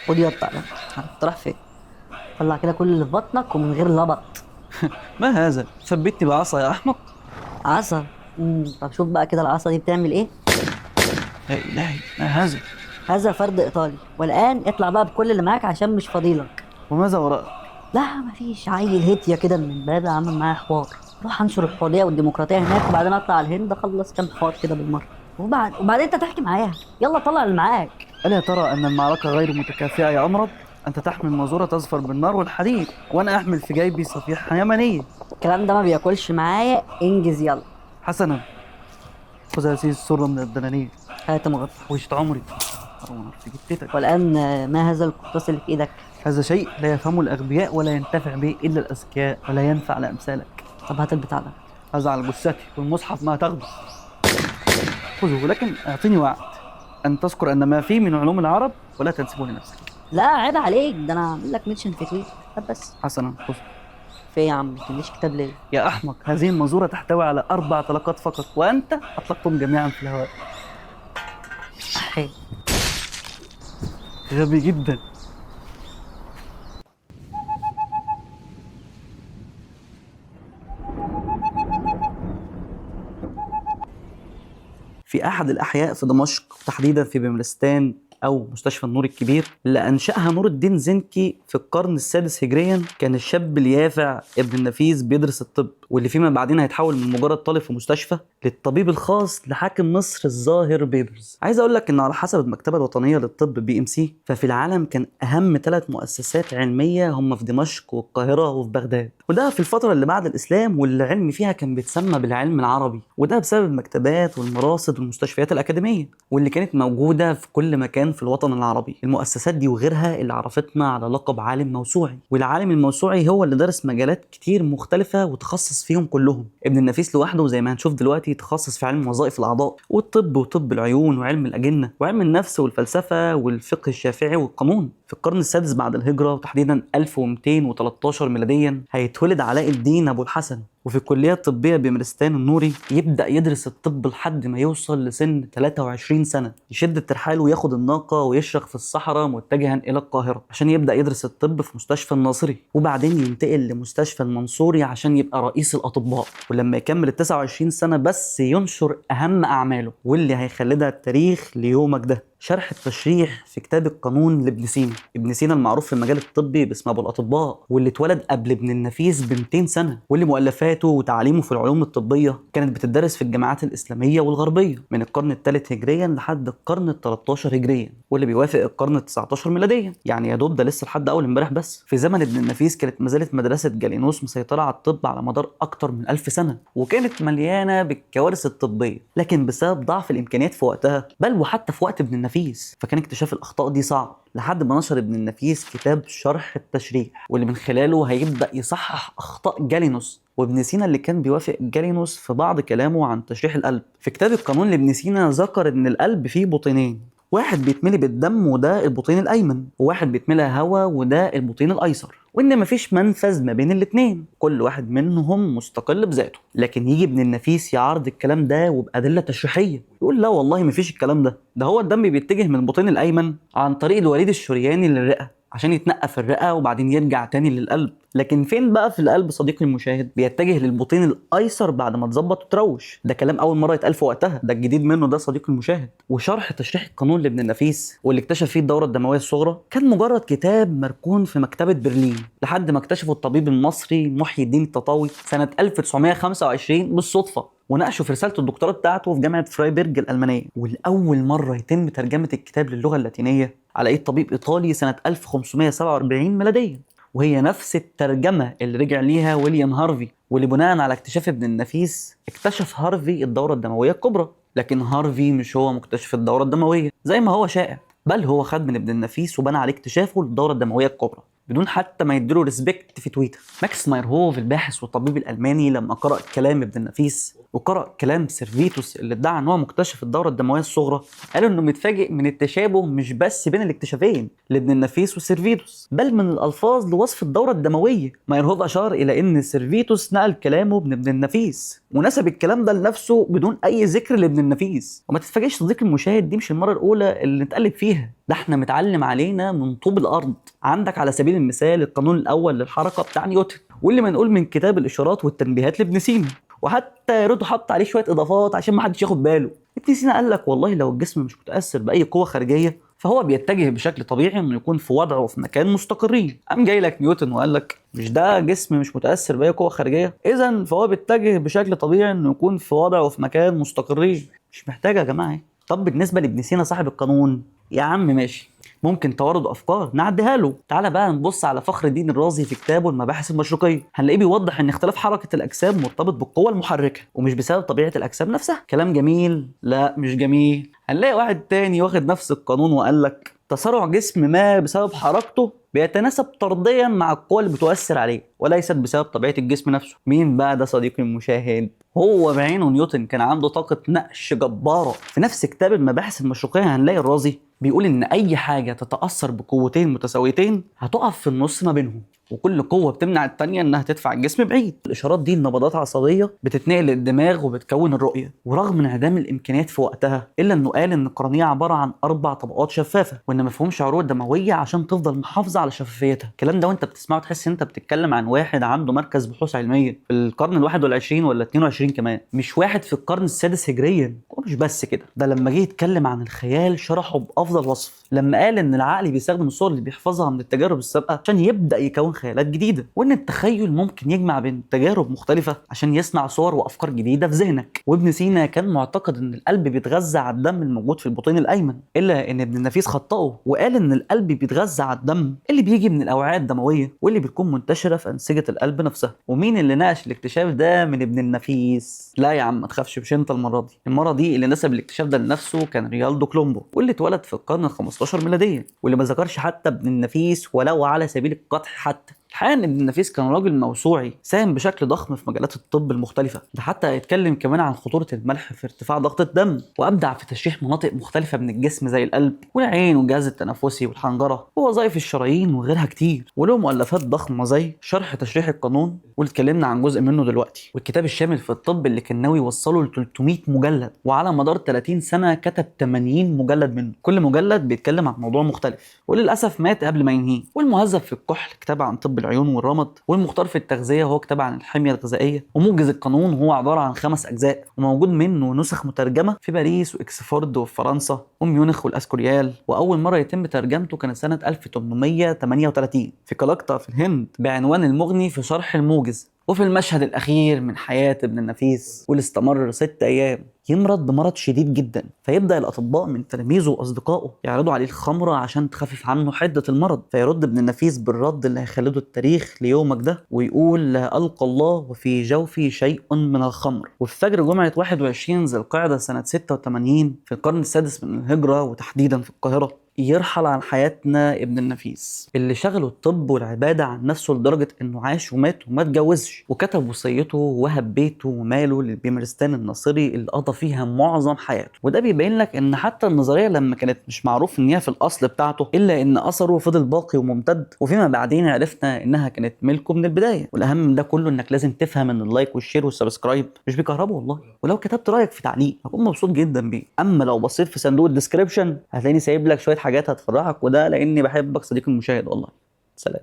خد يا بتاع ده. راح فين؟ طلع كده كل اللي في بطنك ومن غير لبط. ما هذا؟ ثبتني بعصا يا احمق. عسل. طب شوف بقى كده العصا دي بتعمل ايه. يا الهي، ما هذا؟ هذا فرد ايطالي، والان اطلع بقى بكل اللي معاك عشان مش فاضيلك. وماذا وراءك؟ لا مفيش، عيل هتيه كده من امبابه عامل معايا حوار. روح انشر الحريه والديمقراطيه هناك، وبعدين اطلع على الهند اخلص كام حوار كده بالمره. وبعدين انت تحكي معايا. يلا طلع اللي معاك. ألا ترى أن المعركة غير متكافئة يا أمرض؟ أنت تحمل مازورة تظفر بالنار والحديد، وأنا أحمل في جيبي صفيحة يمنية. الكلام ده ما بياكلش معايا، انجز يلا. حسنا، خذ هذه السرة من الدنانير. هات مغفى. وجت عمري أرونا في جتتك. والان ما هذا القرطاس اللي في ايدك؟ هذا شيء لا يفهمه الأغبياء ولا ينتفع به إلا الأذكياء، ولا ينفع لأمثالك. طب هات البتاع ده. هذا على جثتي والمصحف ما تاخده. خذه، لكن أعطني وعد أن تذكر أن ما فيه من علوم العرب ولا تنسبه لنفسك. لا عيب عليك، ده انا هعمل لك منشن في تويتر. طب بس. حسنا، خذ. في إيه يا عم؟ ما تدينيش كتاب ليه؟ يا أحمق، هذه المنظورة تحتوي على 4 طلقات فقط، وأنت أطلقتم جميعا في الهواء. حلو. غبي جدا. في أحد الأحياء في دمشق، تحديدا في بملستان أو مستشفى النور الكبير اللي أنشأها نور الدين زنكي في القرن السادس هجريا، كان الشاب اليافع ابن النفيس بيدرس الطب، واللي فيما بعدين هيتحول من مجرد طالب في مستشفى للطبيب الخاص لحاكم مصر الظاهر بيبرز. عايز أقول لك إن على حسب المكتبة الوطنية للطب BMC، ففي العالم كان أهم 3 مؤسسات علمية هم في دمشق والقاهرة وفي بغداد، وده في الفترة اللي بعد الإسلام، واللي العلم فيها كان بيتسمى بالعلم العربي، وده بسبب المكتبات والمراصد والمستشفيات الأكاديمية واللي كانت موجودة في كل مكان في الوطن العربي. المؤسسات دي وغيرها اللي عرفتنا على لقب عالم موسوعي، والعالم الموسوعي هو اللي درس مجالات كتير مختلفة وتخصص فيهم كلهم. ابن النفيس لوحده زي ما هنشوف دلوقتي تخصص في علم وظائف الأعضاء والطب وطب العيون وعلم الأجنة وعلم النفس والفلسفة والفقه الشافعي والقانون. في القرن السادس بعد الهجرة، وتحديدا 1213 ميلاديا، هيتولد علاء الدين أبو الحسن، وفي الكلية الطبية بمرستان النوري يبدأ يدرس الطب لحد ما يوصل لسن 23 سنة، يشد الترحال وياخد الناقة ويشرق في الصحراء متجها إلى القاهرة عشان يبدأ يدرس الطب في مستشفى الناصري، وبعدين ينتقل لمستشفى المنصوري عشان يبقى رئيس الأطباء. ولما يكمل ال 29 سنة بس ينشر أهم أعماله واللي هيخلدها التاريخ ليومك ده، شرح التشريح في كتاب القانون لابن سينا. ابن سينا المعروف في المجال الطبي باسم ابو الاطباء، واللي اتولد قبل ابن النفيس ب 200 سنه، واللي مؤلفاته وتعليمه في العلوم الطبيه كانت بتدرس في الجامعات الاسلاميه والغربيه من القرن الثالث هجريا لحد القرن ال 13 هجريا، واللي بيوافق القرن ال 19 ميلاديا، يعني يا دوب ده لسه لحد اول امبارح بس. في زمن ابن النفيس كانت ما زالت مدرسه جالينوس مسيطره على الطب على مدار اكتر من 1000 سنه، وكانت مليانه بالكوارث الطبيه، لكن بسبب ضعف الامكانيات في وقتها، بل وحتى في وقت ابن النفيس، فكان اكتشاف الاخطاء دي صعب، لحد ما نشر ابن النفيس كتاب شرح التشريح، واللي من خلاله هيبدا يصحح اخطاء جالينوس وابن سينا اللي كان بيوافق جالينوس في بعض كلامه عن تشريح القلب. في كتاب القانون لابن سينا ذكر ان القلب فيه بطينين، واحد بيتملي بالدم وده البطين الايمن، وواحد بيتملى هواء وده البطين الايسر، وان مفيش منفذ ما بين الاتنين، كل واحد منهم مستقل بذاته. لكن يجي ابن النفيس يعارض الكلام ده وبأدلة تشريحية، يقول لا والله مفيش الكلام ده هو الدم بيتجه من البطين الايمن عن طريق الوريد الشرياني للرئة عشان يتنقى في الرئة وبعدين يرجع تاني للقلب. لكن فين بقى في القلب صديقي المشاهد؟ بيتجه للبطين الايسر بعد ما تظبط وتروش. ده كلام اول مره يتقال في وقتها، ده الجديد منه ده صديقي المشاهد. وشرح تشريح القانون لابن النفيس واللي اكتشف فيه الدوره الدمويه الصغرى كان مجرد كتاب مركون في مكتبه برلين، لحد ما اكتشفه الطبيب المصري محي الدين التطاوي سنه 1925 بالصدفه، وناقشه في رساله الدكتوراه بتاعته في جامعه فرايبرج الالمانيه. ولاول مره يتم ترجمه الكتاب للغه اللاتينيه على ايد طبيب ايطالي سنه 1547 ميلاديا، وهي نفس الترجمه اللي رجع ليها ويليام هارفي، واللي بناء على اكتشاف ابن النفيس اكتشف هارفي الدوره الدمويه الكبرى. لكن هارفي مش هو مكتشف الدوره الدمويه زي ما هو شائع، بل هو خد من ابن النفيس وبنى عليه اكتشافه للدوره الدمويه الكبرى بدون حتى ما يديله ريسبكت في تويتر. ماكس مايرهوف الباحث والطبيب الالماني لما قرأ كلام ابن النفيس وقرأ كلام سيرفيتوس اللي ادعى ان هو مكتشف الدوره الدمويه الصغرى، قال انه متفاجئ من التشابه مش بس بين الاكتشافين لابن النفيس وسيرفيتوس، بل من الالفاظ لوصف الدوره الدمويه. مايرهوف اشار الى ان سيرفيتوس نقل كلامه من ابن النفيس ونسب الكلام ده لنفسه بدون اي ذكر لابن النفيس. وما تتفاجئش صديقي المشاهد، دي مش المره الاولى اللي نتقلب فيها. ده احنا متعلم علينا من طوب الارض. عندك على سبيل المثال القانون الاول للحركه بتاع نيوتن، واللي منقول من كتاب الاشارات والتنبيهات لابن سينا، وحتى يا ريته حط عليه شويه اضافات عشان ما حدش ياخد باله. ابن سينا قال لك والله لو الجسم مش متاثر باي قوه خارجيه فهو بيتجه بشكل طبيعي انه يكون في وضعه وفي مكان مستقرين. قام جاي لك نيوتن وقال لك مش ده جسم مش متاثر باي قوه خارجيه، اذا فهو بيتجه بشكل طبيعي انه يكون في وضعه وفي مكان مستقرين. مش محتاج يا جماعه. طب بالنسبه لابن سينا صاحب القانون، يا عم ماشي، ممكن توارد افكار نعديها له. تعالى بقى نبص على فخر الدين الرازي في كتابه المباحث المشرقيه، هنلاقيه بيوضح ان اختلاف حركه الاجسام مرتبط بالقوه المحركه ومش بسبب طبيعه الاجسام نفسها. كلام جميل؟ لا مش جميل. هنلاقي واحد تاني واخد نفس القانون وقال لك تسارع جسم ما بسبب حركته بيتناسب طرديا مع القوى اللي بتؤثر عليه وليست بسبب طبيعه الجسم نفسه. مين بقى ده صديقي المشاهد؟ هو بعينه نيوتن كان عنده طاقه نقش جباره. في نفس كتاب المباحث المشرقيه هنلاقي الرازي بيقول ان اي حاجه تتاثر بقوتين متساويتين هتقف في النص ما بينهم، وكل قوه بتمنع الثانيه انها تدفع الجسم بعيد. الاشارات دي نبضات عصبيه بتتنقل للدماغ وبتكون الرؤيه، ورغم انعدام الامكانيات في وقتها الا انه قال ان القرنيه عباره عن 4 طبقات شفافه، وان مفهومش عروق دمويه عشان تفضل محافظه على شفافيتها. الكلام ده وانت بتسمعه تحس ان انت بتتكلم عن واحد عنده مركز بحوث علميه في القرن ال21 ولا 22 كمان، مش واحد في القرن السادس هجريا. ومش بس كده، ده لما جه يتكلم عن الخيال شرحه بافضل وصف، لما قال ان العقل بيستخدم الصور اللي بيحفظها من التجارب السابقه عشان يبدا يكون خيالات جديده، وان التخيل ممكن يجمع بين تجارب مختلفه عشان يصنع صور وافكار جديده في ذهنك. وابن سينا كان معتقد ان القلب بيتغذى على الدم الموجود في البطين الايمن، الا ان ابن النفيس خطأه وقال ان القلب بيتغذى على الدم اللي بيجي من الاوعيه الدمويه واللي بتكون منتشره في انسجه القلب نفسها. ومين اللي ناقش الاكتشاف ده من ابن النفيس؟ لا يا عم ما تخافش، مش انت المره دي اللي نسب الاكتشاف ده لنفسه كان ريالدو كولومبو، واللي اتولد في القرن ال15 ميلاديا، واللي ما ذكرش حتى ابن النفيس ولو على سبيل القطع حتى. الحقيقه ان ابن النفيس كان راجل موسوعي ساهم بشكل ضخم في مجالات الطب المختلفه، ده حتى يتكلم كمان عن خطوره الملح في ارتفاع ضغط الدم، وابدع في تشريح مناطق مختلفه من الجسم زي القلب والعين والجهاز التنفسي والحنجره ووظائف الشرايين وغيرها كتير. وله مؤلفات ضخمه زي شرح تشريح القانون واللي اتكلمنا عن جزء منه دلوقتي، والكتاب الشامل في الطب اللي كان ناوي يوصله ل 300 مجلد، وعلى مدار 30 سنه كتب 80 مجلد منه، كل مجلد بيتكلم عن موضوع مختلف، وللاسف مات قبل ما ينهيه. والمهذب في الكحل كتاب عن طب العيون والرمد، والمختار في التغذيه هو كتاب عن الحميه الغذائيه، وموجز القانون هو عباره عن 5 اجزاء وموجود منه نسخ مترجمه في باريس واكسفورد وفي فرنسا وميونخ والاسكوريال، واول مره يتم ترجمته كانت سنه 1838 في كلكتة في الهند بعنوان المغني في شرح الموجز. وفي المشهد الأخير من حياة ابن النفيس واللي استمر 6 أيام يمرض بمرض شديد جدا، فيبدأ الأطباء من تلاميذه وأصدقائه يعرضوا عليه الخمرة عشان تخفف عنه حدة المرض، فيرد ابن النفيس بالرد اللي هيخلده التاريخ ليومك ده ويقول لا ألقى الله وفي جوفي شيء من الخمر. وفي فجر جمعة 21 ذي القعدة سنة 86 في القرن السادس من الهجرة وتحديدا في القاهرة يرحل عن حياتنا ابن النفيس اللي شغله الطب والعبادة عن نفسه لدرجة انه عاش ومات وما اتجوزش، وكتب وصيته ووهب بيته وماله للبيمرستان الناصري اللي قضى فيها معظم حياته. وده بيبين لك ان حتى النظرية لما كانت مش معروف ان هي في الاصل بتاعته الا ان اثره فضل باقي وممتد، وفيما بعدين عرفنا انها كانت ملكه من البداية. والاهم من ده كله انك لازم تفهم ان اللايك والشير والسبسكرايب مش بيكهربوا والله، ولو كتبت رايك في تعليق هكون مبسوط جدا بيه. اما لو بصيت في صندوق الديسكريبشن هتلاقيني سايب لك شوية حاجات هتفرحك، وده لاني بحبك صديقي المشاهد والله. سلام.